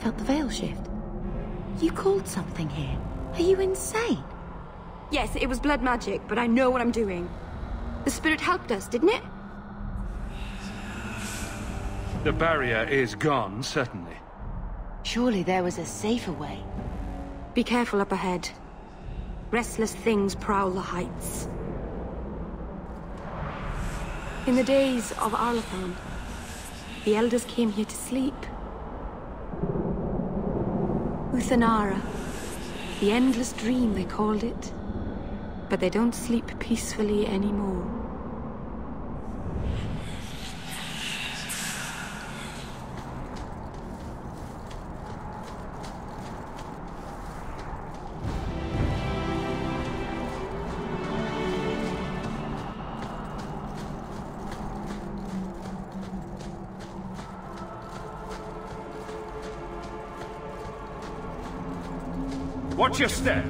felt the veil shift. You called something here. Are you insane? Yes, it was blood magic, but I know what I'm doing. The spirit helped us, didn't it? The barrier is gone, certainly. Surely there was a safer way. Be careful up ahead. Restless things prowl the heights. In the days of Arlathan, the elders came here to sleep. Uthanara, the endless dream they called it. But they don't sleep peacefully anymore. Watch your step.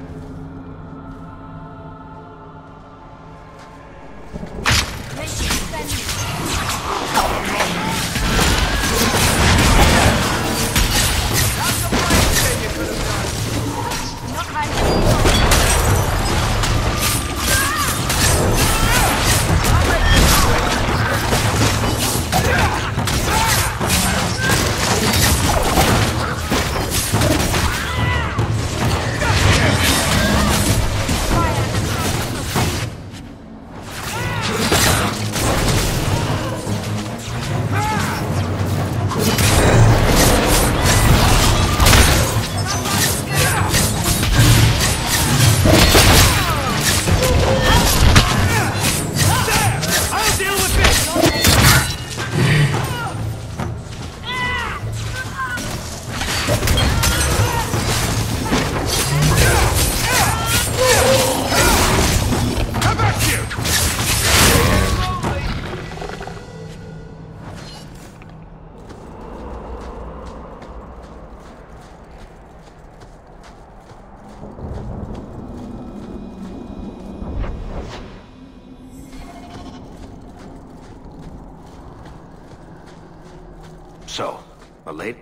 So, a lady?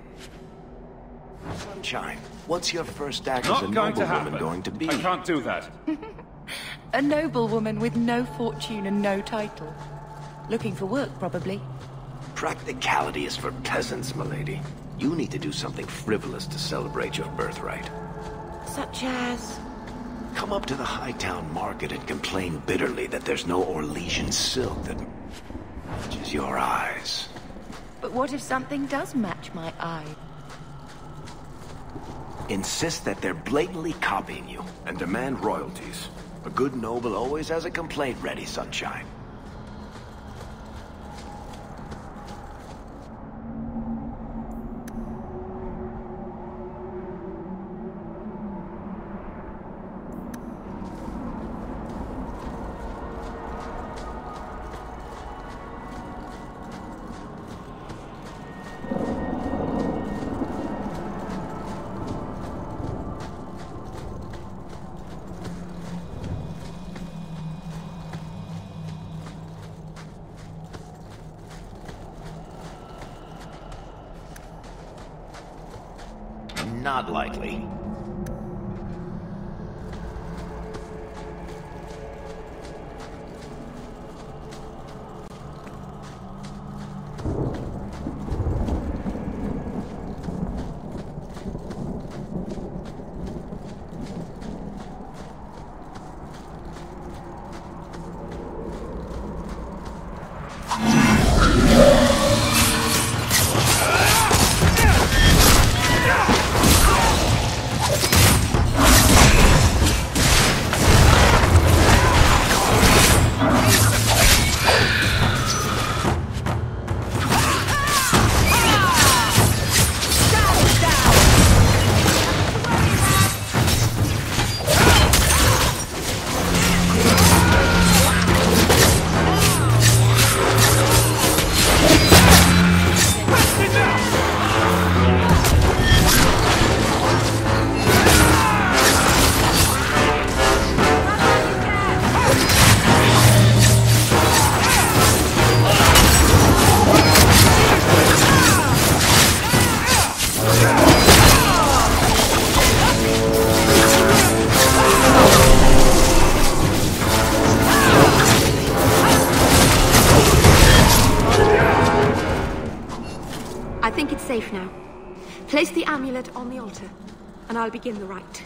Sunshine, what's your first act as Not a going to noblewoman happen. going to be? I can't do that. A noblewoman with no fortune and no title. Looking for work, probably. Practicality is for peasants, milady. You need to do something frivolous to celebrate your birthright. Such as... Come up to the Hightown Market and complain bitterly that there's no Orlesian silk that matches your eyes. But what if something does match my eye? Insist that they're blatantly copying you, and demand royalties. A good noble always has a complaint ready, Sunshine. Not likely. think it's safe now. Place the amulet on the altar, and I'll begin the rite.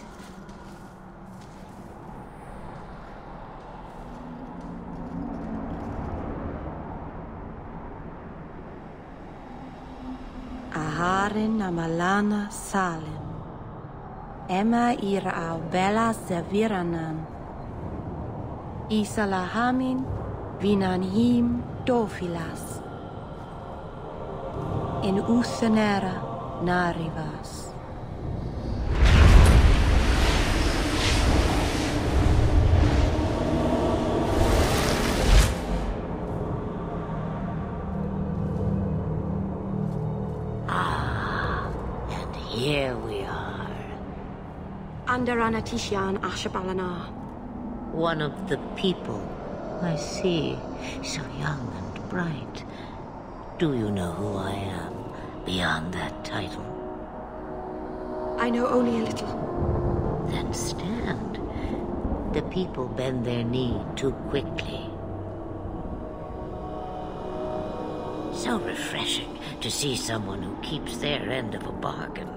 Aharin amalana salim. Emma ira au bella serviranan. Isalahamin vinanhim dofilas. In Uthenera narivas. And here we are. Under Anatishan Ashabalana. One of the people. I see. So young and bright. Do you know who I am, beyond that title? I know only a little. Then stand. The people bend their knee too quickly. So refreshing to see someone who keeps their end of a bargain.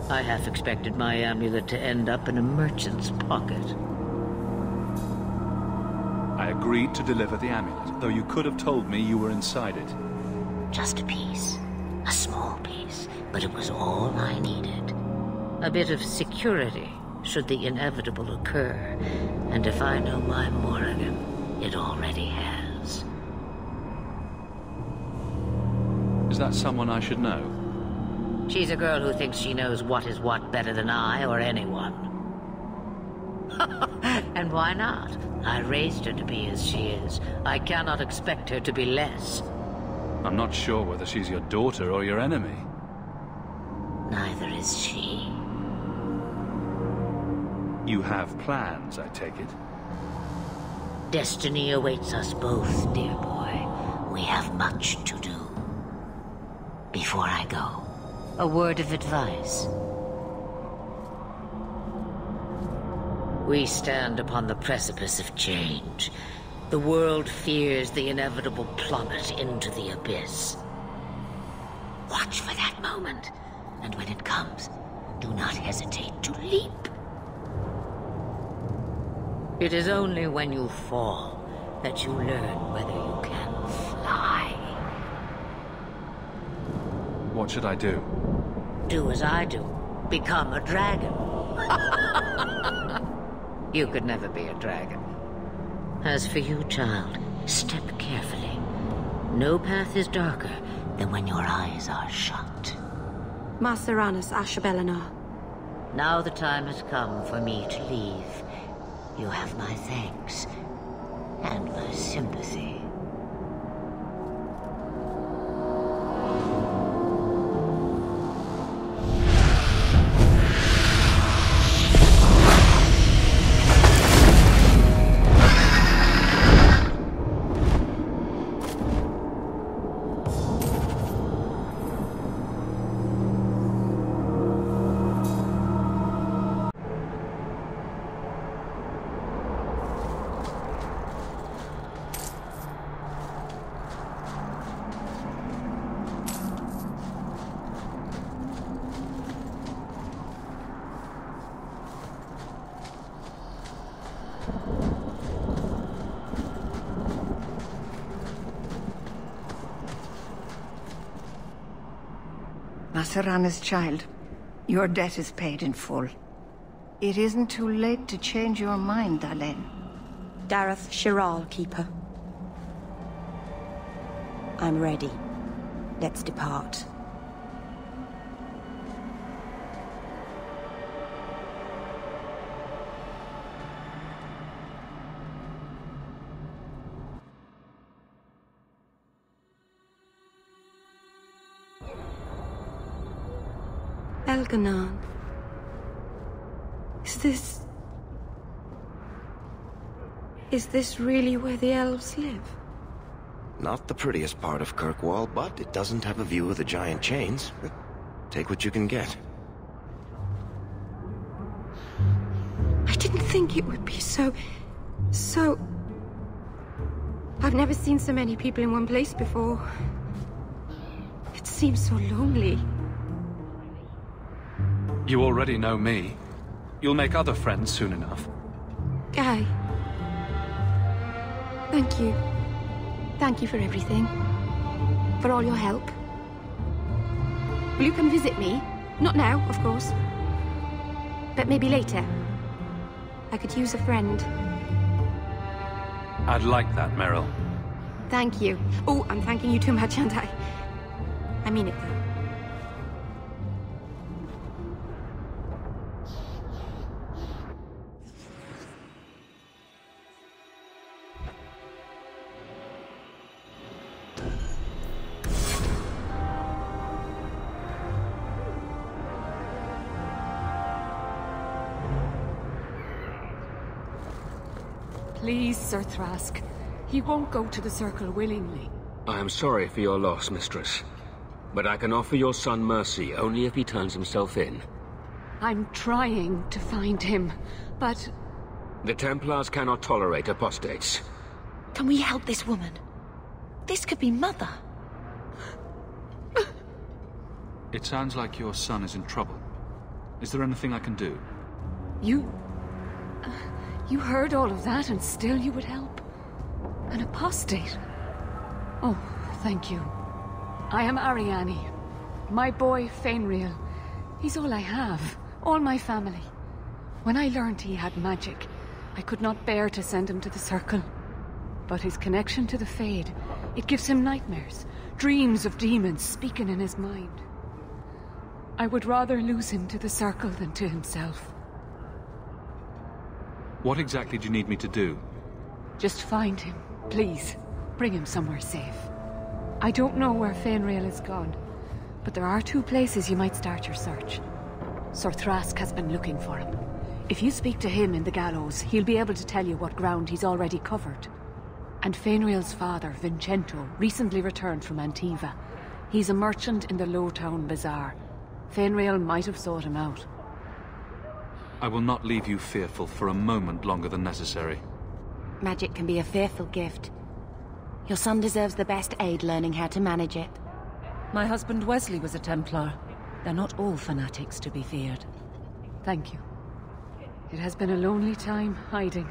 I half expected my amulet to end up in a merchant's pocket. I agreed to deliver the amulet, though you could have told me you were inside it. Just a piece. A small piece, but it was all I needed. A bit of security, should the inevitable occur. And if I know my Morrigan, it already has. Is that someone I should know? She's a girl who thinks she knows what is what better than I or anyone. And why not? I raised her to be as she is. I cannot expect her to be less. I'm not sure whether she's your daughter or your enemy. Neither is she. You have plans, I take it? Destiny awaits us both, dear boy. We have much to do. Before I go, a word of advice. We stand upon the precipice of change. The world fears the inevitable plummet into the abyss. Watch for that moment, and when it comes, do not hesitate to leap. It is only when you fall that you learn whether you can fly. What should I do? Do as I do. Become a dragon. You could never be a dragon. As for you, child, step carefully. No path is darker than when your eyes are shut. Maceranus Ashabelana. Now the time has come for me to leave. You have my thanks and my sympathy. Macerana's child, your debt is paid in full. It isn't too late to change your mind, Dalen. Dareth Shiral, Keeper. I'm ready. Let's depart. Elganan. Is this really where the elves live? Not the prettiest part of Kirkwall, but it doesn't have a view of the giant chains. Take what you can get. I didn't think it would be so... I've never seen so many people in one place before. It seems so lonely. You already know me. You'll make other friends soon enough. Guy. Thank you. Thank you for everything. For all your help. Will you come visit me? Not now, of course. But maybe later. I could use a friend. I'd like that, Meryl. Thank you. Oh, I'm thanking you too much, aren't I? I mean it, though. Please, Sir Thrask. He won't go to the Circle willingly. I am sorry for your loss, Mistress. But I can offer your son mercy only if he turns himself in. I'm trying to find him, but... The Templars cannot tolerate apostates. Can we help this woman? This could be Mother. It sounds like your son is in trouble. Is there anything I can do? You heard all of that and still you would help? An apostate? Oh, thank you. I am Ariane. My boy, Fainriel. He's all I have. All my family. When I learned he had magic, I could not bear to send him to the Circle. But his connection to the Fade, it gives him nightmares. Dreams of demons speaking in his mind. I would rather lose him to the Circle than to himself. What exactly do you need me to do? Just find him, please. Bring him somewhere safe. I don't know where Fainriel is gone, but there are 2 places you might start your search. Sir Thrask has been looking for him. If you speak to him in the gallows, he'll be able to tell you what ground he's already covered. And Fainriel's father, Vincento, recently returned from Antiva. He's a merchant in the Lowtown Bazaar. Fainriel might have sought him out. I will not leave you fearful for a moment longer than necessary. Magic can be a fearful gift. Your son deserves the best aid learning how to manage it. My husband Wesley was a Templar. They're not all fanatics to be feared. Thank you. It has been a lonely time hiding.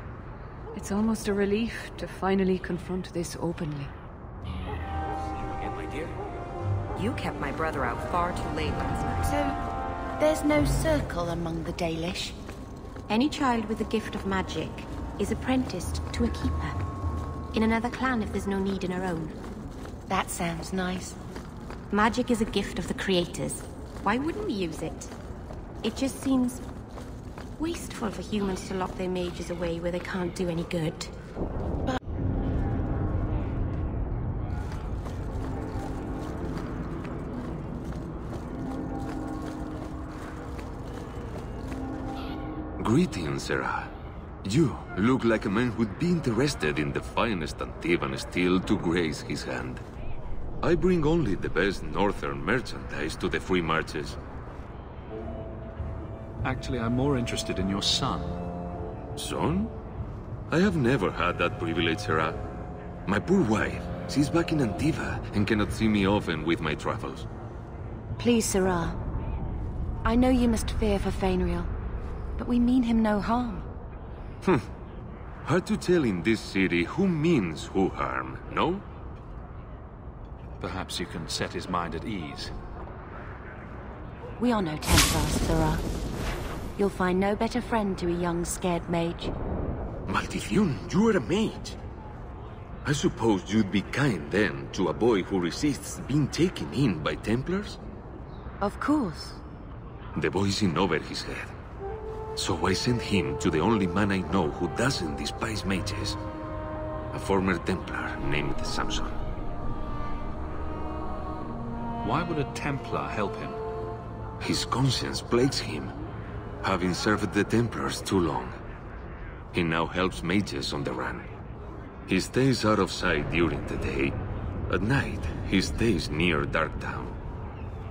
It's almost a relief to finally confront this openly. You kept my brother out far too late last night. So, there's no circle among the Dalish? Any child with the gift of magic is apprenticed to a keeper. In another clan if there's no need in her own. That sounds nice. Magic is a gift of the creators. Why wouldn't we use it? It just seems wasteful for humans to lock their mages away where they can't do any good. Greetings, Sarah. You look like a man who'd be interested in the finest Antivan steel to grace his hand. I bring only the best northern merchandise to the free marches. Actually, I'm more interested in your son. Son? I have never had that privilege, Sarah. My poor wife, she's back in Antiva and cannot see me often with my travels. Please, Sarah. I know you must fear for Fainriel, but we mean him no harm. Hard to tell in this city who means who harm, no? Perhaps you can set his mind at ease. We are no Templars, Sarah. You'll find no better friend to a young, scared mage. Maldición, you are a mage. I suppose you'd be kind then to a boy who resists being taken in by Templars? Of course. The boy's in over his head. So I sent him to the only man I know who doesn't despise mages. A former Templar named Samson. Why would a Templar help him? His conscience plagues him, having served the Templars too long. He now helps mages on the run. He stays out of sight during the day. At night, he stays near Darktown.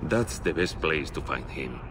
That's the best place to find him.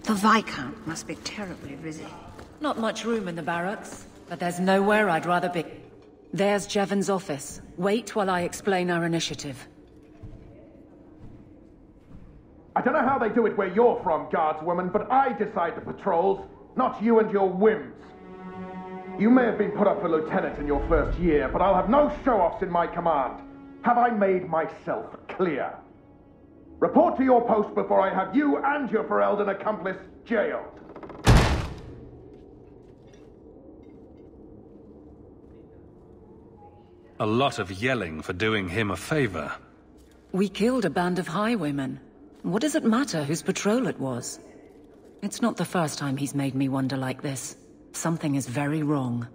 The Viscount must be terribly busy. Not much room in the barracks, but there's nowhere I'd rather be. There's Jevon's office. Wait while I explain our initiative. I don't know how they do it where you're from, guardswoman, but I decide the patrols, not you and your whims. You may have been put up for lieutenant in your first year, but I'll have no show-offs in my command. Have I made myself clear? Report to your post before I have you and your Ferelden accomplice jailed. A lot of yelling for doing him a favor. We killed a band of highwaymen. What does it matter whose patrol it was? It's not the first time he's made me wonder like this. Something is very wrong.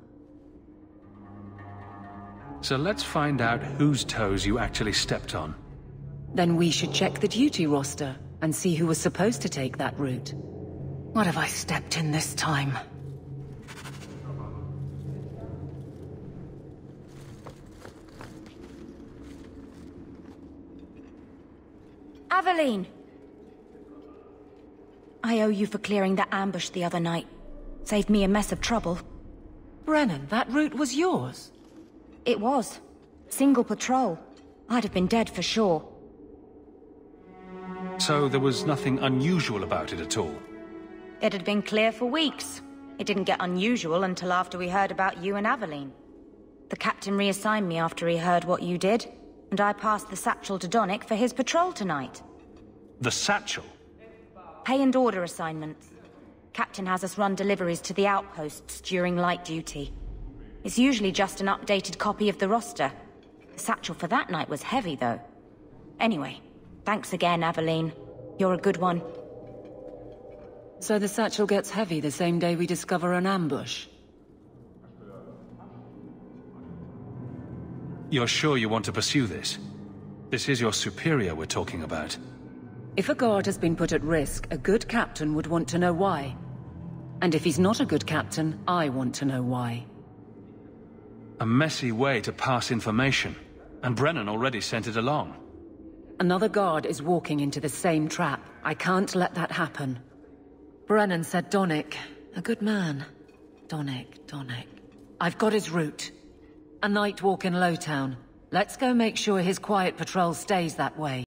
So let's find out whose toes you actually stepped on. Then we should check the duty roster and see who was supposed to take that route. What have I stepped in this time? Aveline! I owe you for clearing that ambush the other night. Saved me a mess of trouble. Brennan, that route was yours? It was. Single patrol. I'd have been dead for sure. So there was nothing unusual about it at all? It had been clear for weeks. It didn't get unusual until after we heard about you and Aveline. The captain reassigned me after he heard what you did, and I passed the satchel to Donnick for his patrol tonight. The satchel? Pay and order assignments. Captain has us run deliveries to the outposts during light duty. It's usually just an updated copy of the roster. The satchel for that night was heavy, though. Anyway, thanks again, Aveline. You're a good one. So the satchel gets heavy the same day we discover an ambush? You're sure you want to pursue this? This is your superior we're talking about. If a guard has been put at risk, a good captain would want to know why. And if he's not a good captain, I want to know why. A messy way to pass information, and Brennan already sent it along. Another guard is walking into the same trap. I can't let that happen. Brennan said Donnick. A good man. Donnick. I've got his route. A night walk in Lowtown. Let's go make sure his quiet patrol stays that way.